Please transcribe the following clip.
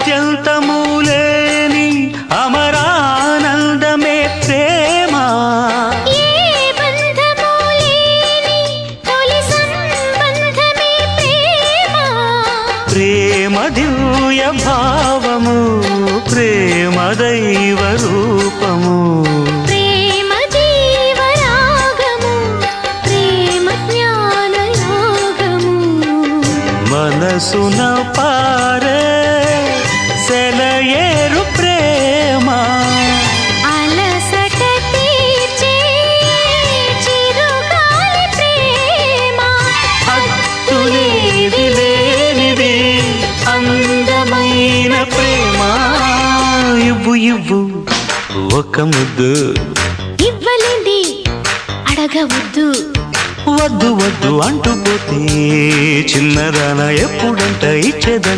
ఆద్యంతము లేని అమరానందమే ప్రేమ. ఏ బంధము లేని తొలి సంబంధమే ప్రేమ. ప్రేమ దివ్య భావము, ప్రేమ దైవ రూపము. ప్రేమ జీవరాగము, ప్రేమ జ్ఞాన యోగము. మనసున పారే సెలయేరు ప్రేమ. అలసట తీర్చే చిరుగాలి ప్రేమ. హద్దులేవి లేనిది అందమైన ప్రేమ. ఇవ్వు ఇవ్వు ఒక ముద్దు, ఇవ్వలేంది అడగవద్దు. వద్దు వద్దు అంటూ పోతే చిన్నదాన ఎప్పుడంట ఇచ్చేదంట.